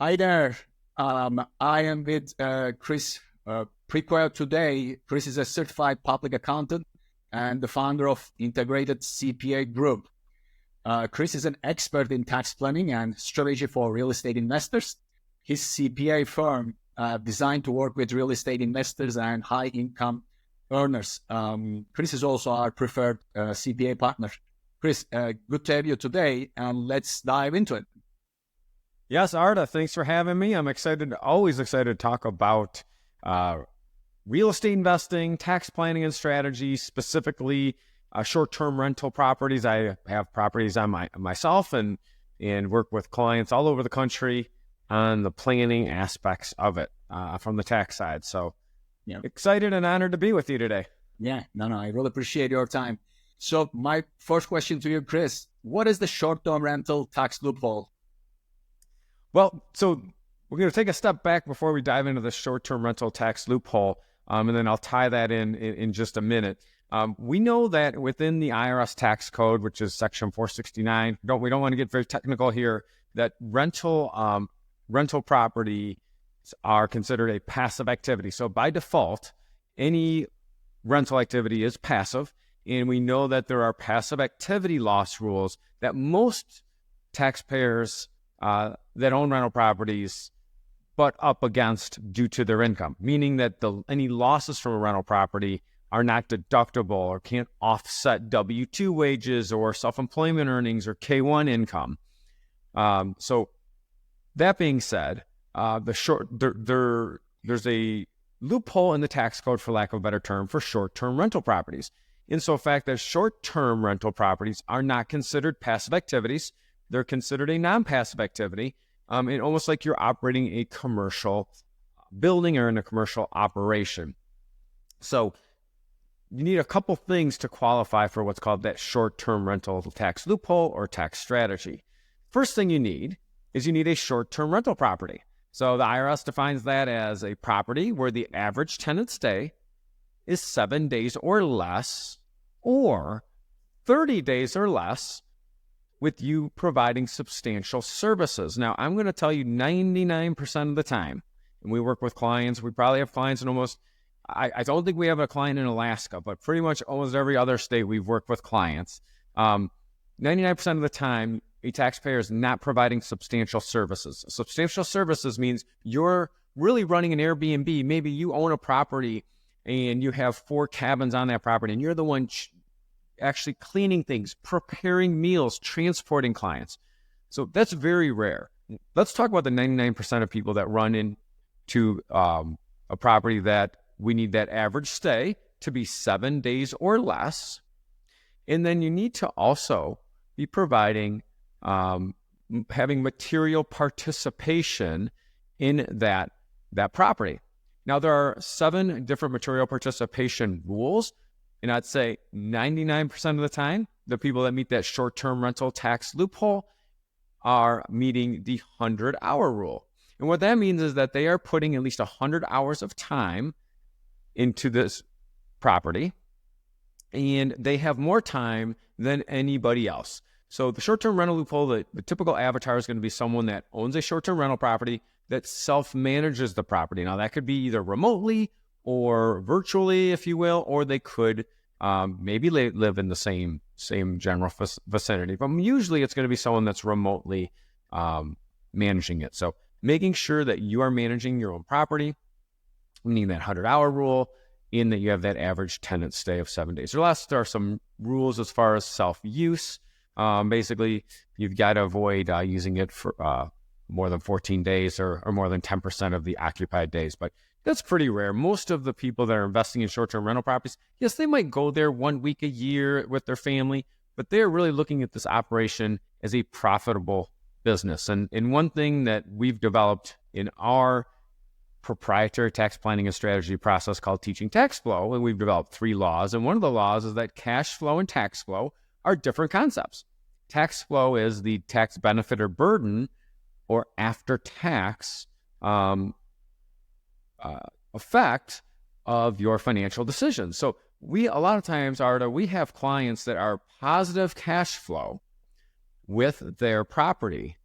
Hi there. I am with Chris Picciurro today. Chris is a certified public accountant and the founder of Integrated CPA Group. Chris is an expert in tax planning and strategy for real estate investors. His CPA firm designed to work with real estate investors and high-income earners. Chris is also our preferred CPA partner. Chris, good to have you today, and let's dive into it. Yes, Arda, thanks for having me. I'm always excited to talk about real estate investing, tax planning and strategy, specifically short-term rental properties. I have properties on myself and work with clients all over the country on the planning aspects of it from the tax side. So excited and honored to be with you today. Yeah, I really appreciate your time. So my first question to you, Chris, what is the short-term rental tax loophole? Well, so we're going to take a step back before we dive into the short-term rental tax loophole, and then I'll tie that in just a minute. We know that within the IRS tax code, which is section 469, we don't want to get very technical here, that rental properties are considered a passive activity. So by default, any rental activity is passive, and we know that there are passive activity loss rules that most taxpayers that own rental properties butt up against due to their income, meaning that any losses from a rental property are not deductible or can't offset W-2 wages or self-employment earnings or K-1 income. So that being said, there's a loophole in the tax code, for lack of a better term, for short-term rental properties. In so fact that short-term rental properties are not considered passive activities. They're considered a non-passive activity, and almost like you're operating a commercial building or in a commercial operation. So you need a couple things to qualify for what's called that short-term rental tax loophole or tax strategy. First thing you need is a short-term rental property. So the IRS defines that as a property where the average tenant stay is 7 days or less, or 30 days or less, with you providing substantial services. Now, I'm going to tell you 99% of the time, and we work with clients, we probably have clients in I don't think we have a client in Alaska, but pretty much almost every other state we've worked with clients. 99% of the time, a taxpayer is not providing substantial services. Substantial services means you're really running an Airbnb. Maybe you own a property and you have 4 cabins on that property, and you're the one actually cleaning things, preparing meals, transporting clients. So that's very rare. Let's talk about the 99% of people that run into a property that we need that average stay to be 7 days or less. And then you need to also be providing, having material participation in that property. Now, there are 7 different material participation rules. And I'd say 99% of the time, the people that meet that short-term rental tax loophole are meeting the 100-hour rule. And what that means is that they are putting at least 100 hours of time into this property, and they have more time than anybody else. So the short-term rental loophole, the typical avatar is going to be someone that owns a short-term rental property that self-manages the property. Now, that could be either remotely or virtually, if you will, or they could maybe live in the same general vicinity. But usually it's going to be someone that's remotely managing it. So making sure that you are managing your own property, meaning that 100-hour rule, in that you have that average tenant stay of 7 days or less. There are some rules as far as self-use. Basically, you've got to avoid using it for more than 14 days or more than 10% of the occupied days. But that's pretty rare. Most of the people that are investing in short-term rental properties, yes, they might go there 1 week a year with their family, but they're really looking at this operation as a profitable business. And one thing that we've developed in our proprietary tax planning and strategy process called Teaching Tax Flow, and we've developed 3 laws. And one of the laws is that cash flow and tax flow are different concepts. Tax flow is the tax benefit or burden or after-tax effect of your financial decisions. So a lot of times, Arda, we have clients that are positive cash flow with their property,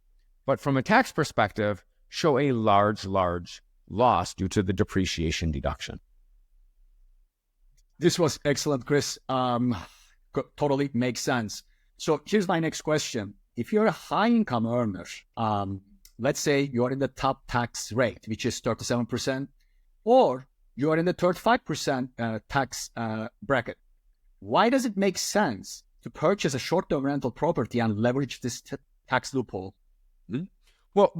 but from a tax perspective, show a large loss due to the depreciation deduction. This was excellent, Chris. Totally makes sense. So here's my next question. If you're a high income earner, let's say you're in the top tax rate, which is 37%, or you're in the 35% tax bracket, why does it make sense to purchase a short-term rental property and leverage this tax loophole? Well,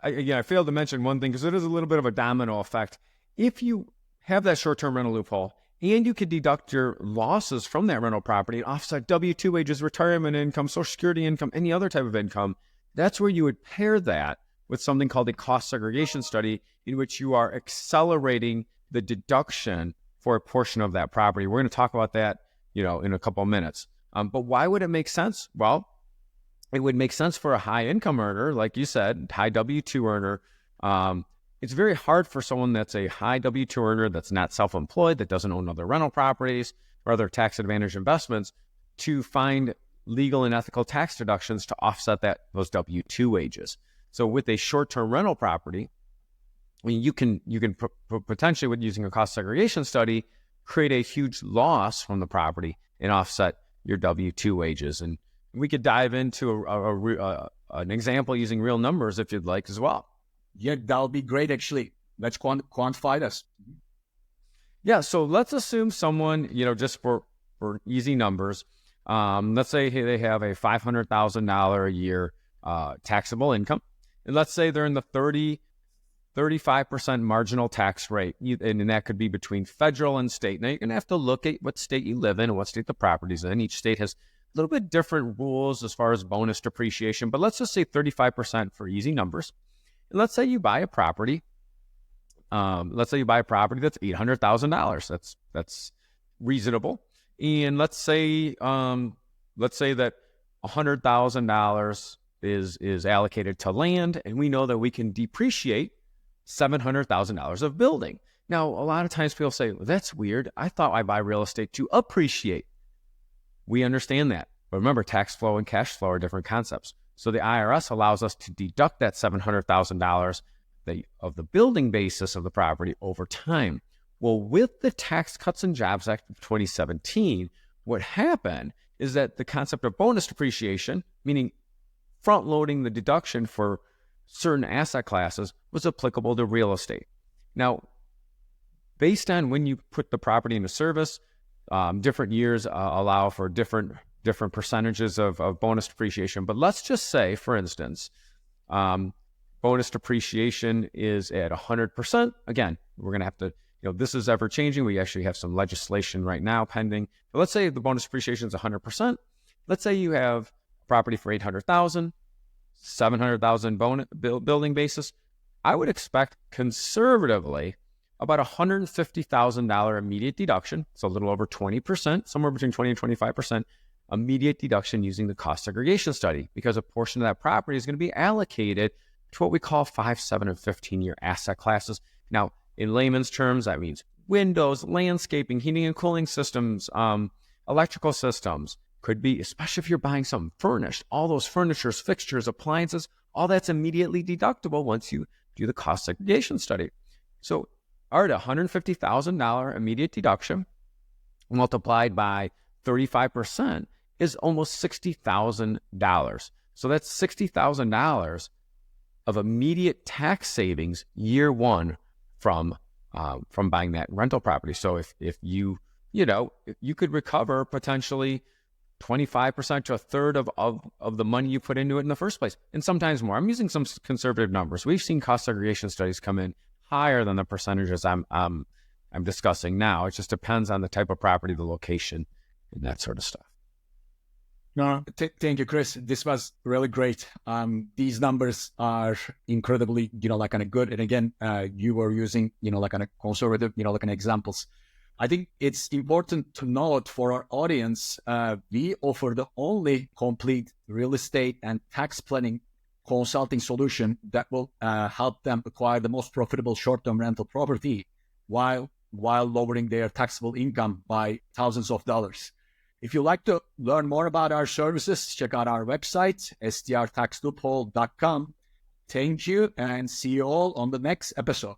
I failed to mention one thing because it is a little bit of a domino effect. If you have that short-term rental loophole and you could deduct your losses from that rental property and offset W-2 wages, retirement income, Social Security income, any other type of income, that's where you would pair that with something called a cost segregation study, in which you are accelerating the deduction for a portion of that property. We're going to talk about that, in a couple of minutes. But why would it make sense? Well, it would make sense for a high income earner, like you said, high W-2 earner. It's very hard for someone that's a high W-2 earner that's not self-employed, that doesn't own other rental properties or other tax advantage investments, to find legal and ethical tax deductions to offset those W-2 wages. So with a short-term rental property, you can potentially, with using a cost segregation study, create a huge loss from the property and offset your W-2 wages. And we could dive into an example using real numbers if you'd like as well. Yeah, that'll be great, actually. Let's quantify this. Yeah, so let's assume someone, just for easy numbers, let's say they have a $500,000 a year taxable income. And let's say they're in the 35% marginal tax rate. And that could be between federal and state. Now, you're going to have to look at what state you live in and what state the property's in. Each state has a little bit different rules as far as bonus depreciation, but let's just say 35% for easy numbers. And let's say you buy a property. That's $800,000. That's reasonable. And let's say that $100,000 is allocated to land, and we know that we can depreciate $700,000 of building. Now, a lot of times people say, well, that's weird. I thought I buy real estate to appreciate. We understand that. But remember, tax flow and cash flow are different concepts. So the IRS allows us to deduct that $700,000 of the building basis of the property over time. Well, with the Tax Cuts and Jobs Act of 2017, what happened is that the concept of bonus depreciation, meaning front-loading the deduction for certain asset classes, was applicable to real estate. Now, based on when you put the property into service, different years allow for different percentages of bonus depreciation. But let's just say, for instance, bonus depreciation is at 100%. Again, we're going to have to, this is ever changing. We actually have some legislation right now pending. But let's say the bonus depreciation is 100%. Let's say you have a property for $800,000, $700,000 building basis. I would expect conservatively about $150,000 immediate deduction. So a little over 20%, somewhere between 20 and 25% immediate deduction using the cost segregation study, because a portion of that property is going to be allocated to what we call 5, 7, and 15-year asset classes. Now, in layman's terms, that means windows, landscaping, heating and cooling systems, electrical systems. Could be, especially if you're buying something furnished, all those furnitures, fixtures, appliances, all that's immediately deductible once you do the cost segregation study. So, all right, $150,000 immediate deduction multiplied by 35% is almost $60,000. So that's $60,000 of immediate tax savings year one from buying that rental property. So if you could recover potentially 25% to a third of the money you put into it in the first place, and sometimes more. I'm using some conservative numbers. We've seen cost segregation studies come in higher than the percentages I'm discussing now. It just depends on the type of property, the location, and that sort of stuff. No, thank you, Chris. This was really great. These numbers are incredibly, kind of good. And again, you were using, kind of conservative, kind of examples. I think it's important to note for our audience, we offer the only complete real estate and tax planning consulting solution that will help them acquire the most profitable short-term rental property while lowering their taxable income by thousands of dollars. If you'd like to learn more about our services, check out our website, strtaxloophole.com. Thank you, and see you all on the next episode.